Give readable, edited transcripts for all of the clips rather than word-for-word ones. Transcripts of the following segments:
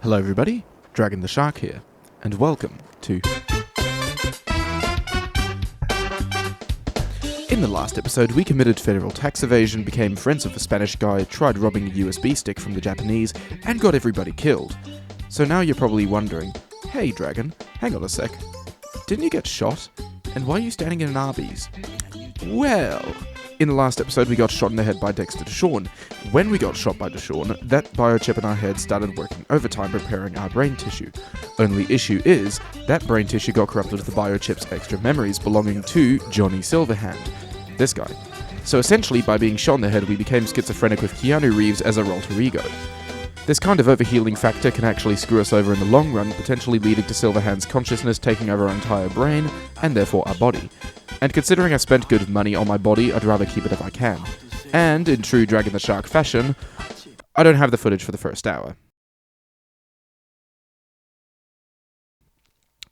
Hello everybody, DragonTheShark here, and welcome to... In the last episode, we committed federal tax evasion, became friends with a Spanish guy, tried robbing a USB stick from the Japanese, and got everybody killed. So now you're probably wondering, hey Dragon, hang on a sec, didn't you get shot? And why are you standing in an Arby's? Well... In the last episode, we got shot in the head by Dexter Deshawn. When we got shot by Deshawn, that biochip in our head started working overtime repairing our brain tissue. Only issue is, that brain tissue got corrupted with the biochip's extra memories belonging to Johnny Silverhand. This guy. So essentially, by being shot in the head, we became schizophrenic with Keanu Reeves as our alter ego. This kind of overhealing factor can actually screw us over in the long run, potentially leading to Silverhand's consciousness taking over our entire brain, and therefore our body. And considering I spent good money on my body, I'd rather keep it if I can. And, in true DragonTheShark fashion, I don't have the footage for the first hour.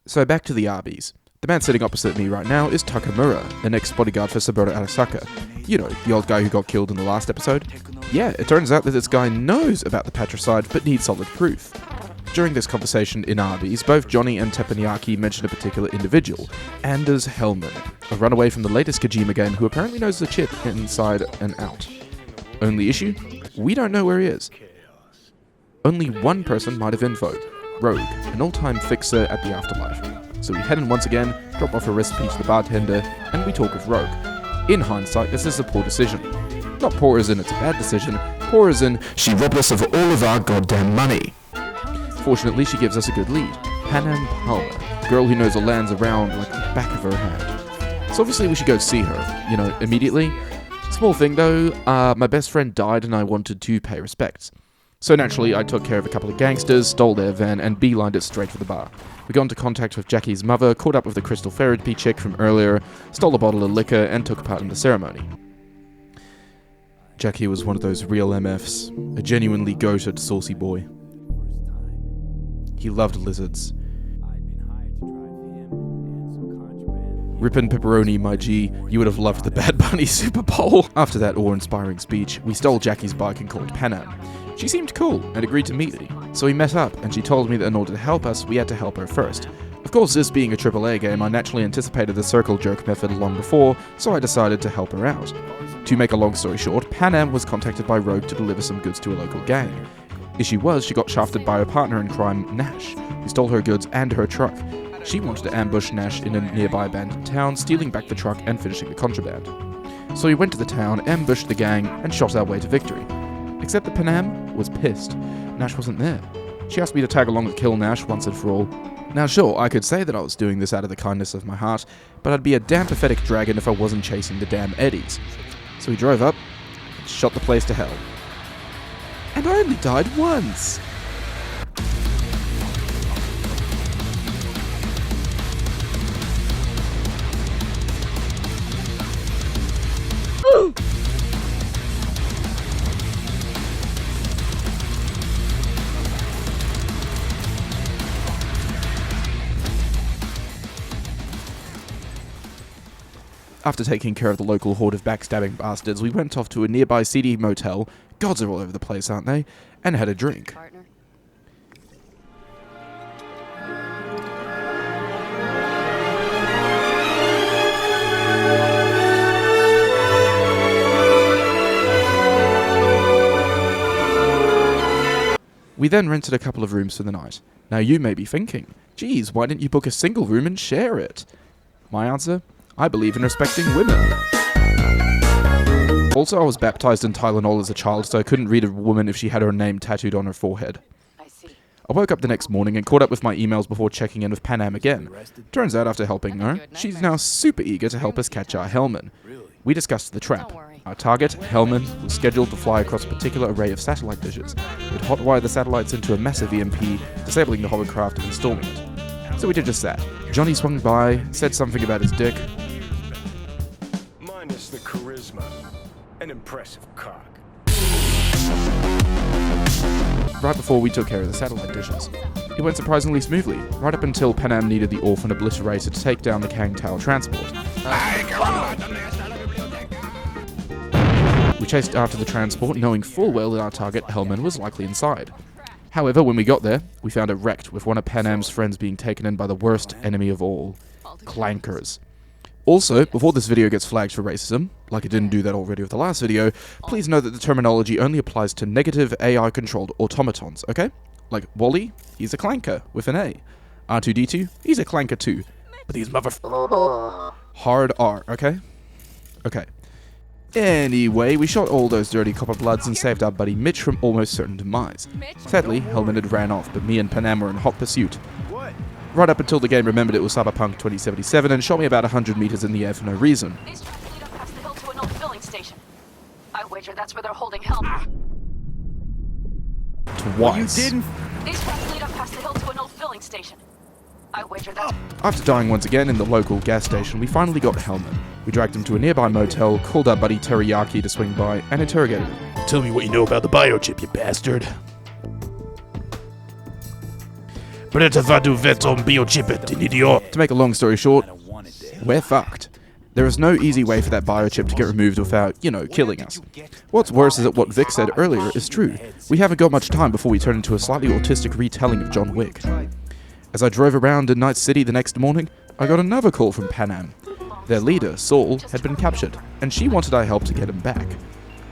So back to the Arby's. The man sitting opposite me right now is Takamura, an ex-bodyguard for Saburo Arasaka. You know, the old guy who got killed in the last episode? Yeah, it turns out that this guy knows about the patricide, but needs solid proof. During this conversation in Arby's, both Johnny and Teppanyaki mention a particular individual, Anders Hellman, a runaway from the latest Kojima game who apparently knows the chip inside and out. Only issue? We don't know where he is. Only one person might have info, Rogue, an old-time fixer at the Afterlife. So we head in once again, drop off a recipe to the bartender, and we talk with Rogue. In hindsight, this is a poor decision. Not poor as in it's a bad decision, poor as in she robbed us of all of our goddamn money. Fortunately, she gives us a good lead. Panam Palmer, girl who knows the lands around like the back of her hand. So obviously we should go see her, immediately. Small thing though, my best friend died and I wanted to pay respects. So naturally, I took care of a couple of gangsters, stole their van, and beelined it straight for the bar. We got into contact with Jackie's mother, caught up with the crystal therapy chick from earlier, stole a bottle of liquor, and took part in the ceremony. Jackie was one of those real MFs, a genuinely goated saucy boy. He loved lizards. Rippin' pepperoni, my G, you would have loved the Bad Bunny Super Bowl. After that awe-inspiring speech, we stole Jackie's bike and called Panam. She seemed cool and agreed to meet me, so we met up and she told me that in order to help us, we had to help her first. Of course, this being a AAA game, I naturally anticipated the circle jerk method long before, so I decided to help her out. To make a long story short, Panam was contacted by Rogue to deliver some goods to a local gang. Issue was, she got shafted by her partner in crime, Nash, who stole her goods and her truck. She wanted to ambush Nash in a nearby abandoned town, stealing back the truck and finishing the contraband. So we went to the town, ambushed the gang, and shot our way to victory. Except that Panam was pissed. Nash wasn't there. She asked me to tag along to kill Nash once and for all. Now sure, I could say that I was doing this out of the kindness of my heart, but I'd be a damn pathetic dragon if I wasn't chasing the damn eddies. So we drove up, and shot the place to hell. And I only died once! Ooh! After taking care of the local horde of backstabbing bastards, we went off to a nearby seedy motel, gods are all over the place, aren't they, and had a drink. We then rented a couple of rooms for the night. Now you may be thinking, geez, why didn't you book a single room and share it? My answer? I believe in respecting women. Also, I was baptized in Tylenol as a child, so I couldn't read a woman if she had her name tattooed on her forehead. I woke up the next morning and caught up with my emails before checking in with Panam again. Turns out after helping her, she's now super eager to help us catch our Hellman. We discussed the trap. Our target, Hellman, was scheduled to fly across a particular array of satellite dishes. We'd hotwire the satellites into a massive EMP, disabling the hovercraft and storming it. So we did just that. Johnny swung by, said something about his dick. Minus the charisma. An impressive cock. Right before we took care of the satellite dishes. It went surprisingly smoothly, right up until Panam needed the orphan obliterator to take down the Kang Tower transport. We chased after the transport, knowing full well that our target, Hellman, was likely inside. However, when we got there, we found it wrecked, with one of Panam's friends being taken in by the worst enemy of all, clankers. Also, before this video gets flagged for racism, like it didn't do that already with the last video, please note that the terminology only applies to negative AI-controlled automatons, okay? Like Wally, he's a clanker with an A. R2-D2, he's a clanker too. But these hard R, okay? Okay. Anyway, we shot all those dirty copper bloods and saved our buddy Mitch from almost certain demise. Sadly, Hellman had ran off, but me and Panam were in hot pursuit. Right up until the game remembered it was Cyberpunk 2077 and shot me about 100 meters in the air for no reason. These tracks lead up past the hill to an old filling station. I wager that's where they're holding help. Twice. These tracks lead up past the hill to an old filling station. I wager that's... After dying once again in the local gas station, we finally got Hellman. We dragged him to a nearby motel, called our buddy Teriyaki to swing by, and interrogated him. Tell me what you know about the biochip, you bastard. To make a long story short, we're fucked. There is no easy way for that biochip to get removed without, killing us. What's worse is that what Vic said earlier is true. We haven't got much time before we turn into a slightly autistic retelling of John Wick. As I drove around in Night City the next morning, I got another call from Panam. Their leader, Saul, had been captured, and she wanted I help to get him back.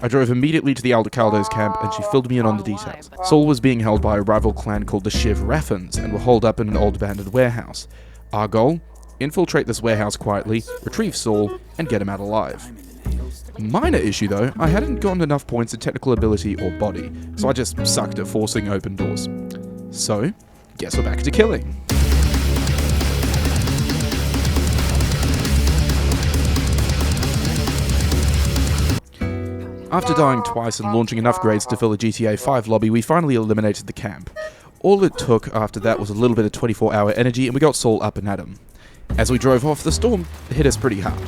I drove immediately to the Aldecaldo's camp, and she filled me in on the details. Saul was being held by a rival clan called the Shiv Raffins, and were holed up in an old abandoned warehouse. Our goal? Infiltrate this warehouse quietly, retrieve Saul, and get him out alive. Minor issue though, I hadn't gotten enough points in technical ability or body, so I just sucked at forcing open doors. So, guess we're back to killing. After dying twice and launching enough grades to fill a GTA 5 lobby, we finally eliminated the camp. All it took after that was a little bit of 24-hour energy and we got Saul up and at him. As we drove off, the storm hit us pretty hard.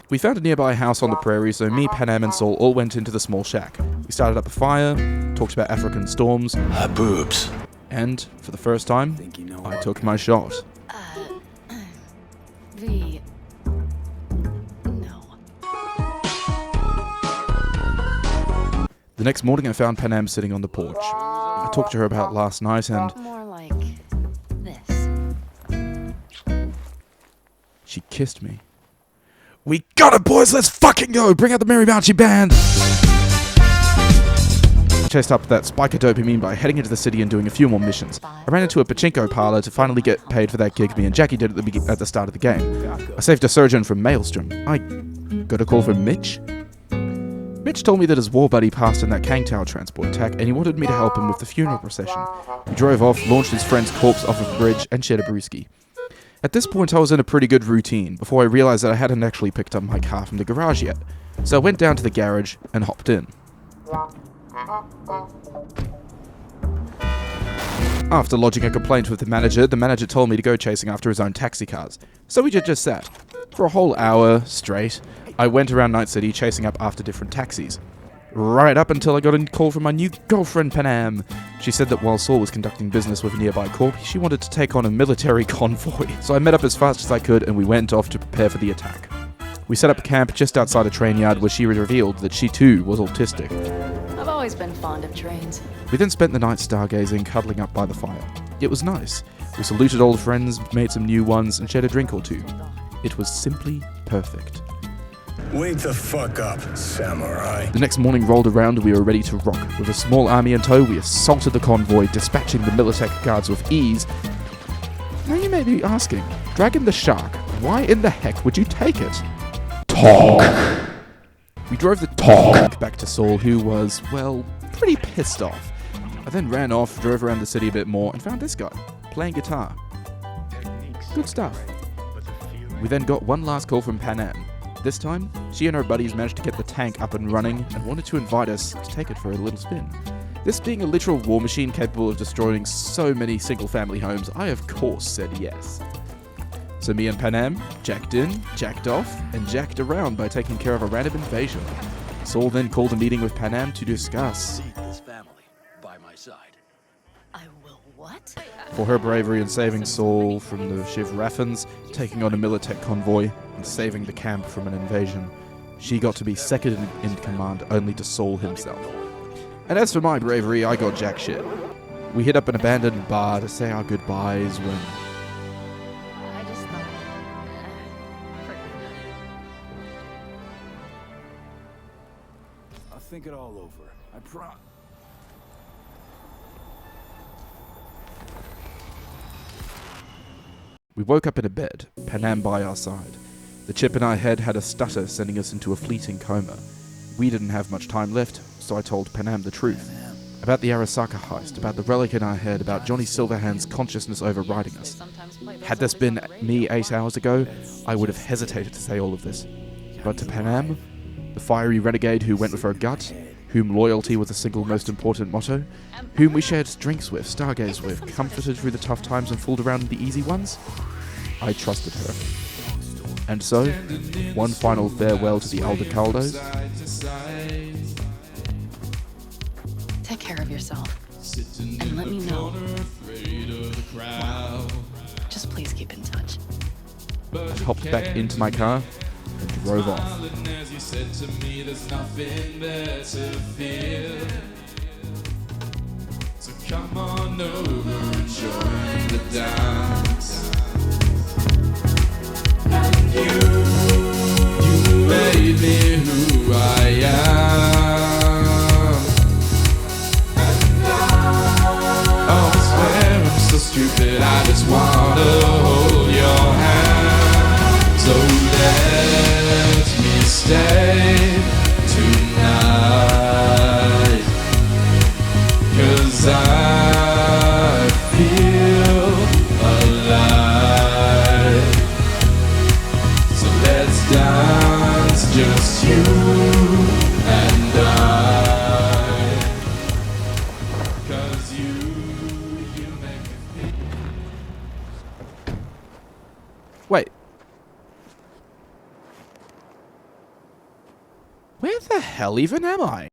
We found a nearby house on the prairie, so me, Panam, and Saul all went into the small shack. We started up a fire, talked about African storms, Boobs. and, for the first time, I took my shot. No. The next morning I found Panam sitting on the porch. I talked to her about last night and More like this. she kissed me. We got it, boys! Let's fucking go! Bring out the Merry Bouncy Band! I chased up that spike of dopamine by heading into the city and doing a few more missions. I ran into a pachinko parlor to finally get paid for that gig me and Jackie did at the start of the game. I saved a surgeon from Maelstrom. I got a call from Mitch. Mitch told me that his war buddy passed in that Kang Tower transport attack and he wanted me to help him with the funeral procession. We drove off, launched his friend's corpse off of a bridge, and shared a brewski. At this point I was in a pretty good routine before I realized that I hadn't actually picked up my car from the garage yet. So I went down to the garage and hopped in. After lodging a complaint with the manager told me to go chasing after his own taxi cars. So we just sat. For a whole hour straight, I went around Night City chasing up after different taxis. Right up until I got a call from my new girlfriend, Panam. She said that while Saul was conducting business with a nearby corp, she wanted to take on a military convoy. So I met up as fast as I could and we went off to prepare for the attack. We set up camp just outside a train yard where she revealed that she too was autistic. I've always been fond of trains. We then spent the night stargazing, cuddling up by the fire. It was nice. We saluted old friends, made some new ones, and shared a drink or two. It was simply perfect. Wake the fuck up, samurai. The next morning rolled around and we were ready to rock. With a small army in tow, we assaulted the convoy, dispatching the Militech guards with ease. Now you may be asking, DragonTheShark, why in the heck would you take it? Talk. We drove the tank back to Saul, who was, well, pretty pissed off. I then ran off, drove around the city a bit more, and found this guy, playing guitar. Good stuff. We then got one last call from Panam. This time, she and her buddies managed to get the tank up and running and wanted to invite us to take it for a little spin. This being a literal war machine capable of destroying so many single-family homes, I of course said yes. So me and Panam jacked in, jacked off, and jacked around by taking care of a random invasion. Saul then called a meeting with Panam to discuss This family by my side. I will what? for her bravery in saving Saul from the Shiv Raffins, taking on a Militech convoy, and saving the camp from an invasion. She got to be second in command only to Saul himself. And as for my bravery, I got jack shit. We hit up an abandoned bar to say our goodbyes when... I just thought, forget it. I'll think it all over. I promise. We woke up in a bed, Panam by our side. The chip in our head had a stutter, sending us into a fleeting coma. We didn't have much time left, so I told Panam the truth. About the Arasaka heist, about the relic in our head, about Johnny Silverhand's consciousness overriding us. Had this been me 8 hours ago, I would have hesitated to say all of this. But to Panam, the fiery renegade who went with her gut, whom loyalty was the single most important motto, whom we shared drinks with, stargazed with, comforted through the tough times and fooled around in the easy ones, I trusted her. And so, one final farewell to the Aldecaldos. Take care of yourself. And let me know. Just please keep in touch. I hopped back into my car and drove off. So come on over and join the dance. And you made me who I am. And now, oh, I swear I'm so stupid, I just wanna hold your hand. So let me stay tonight, 'cause I feel alive. So let's dance, just you and I. 'Cause you make me feel. Wait. Where the hell even am I?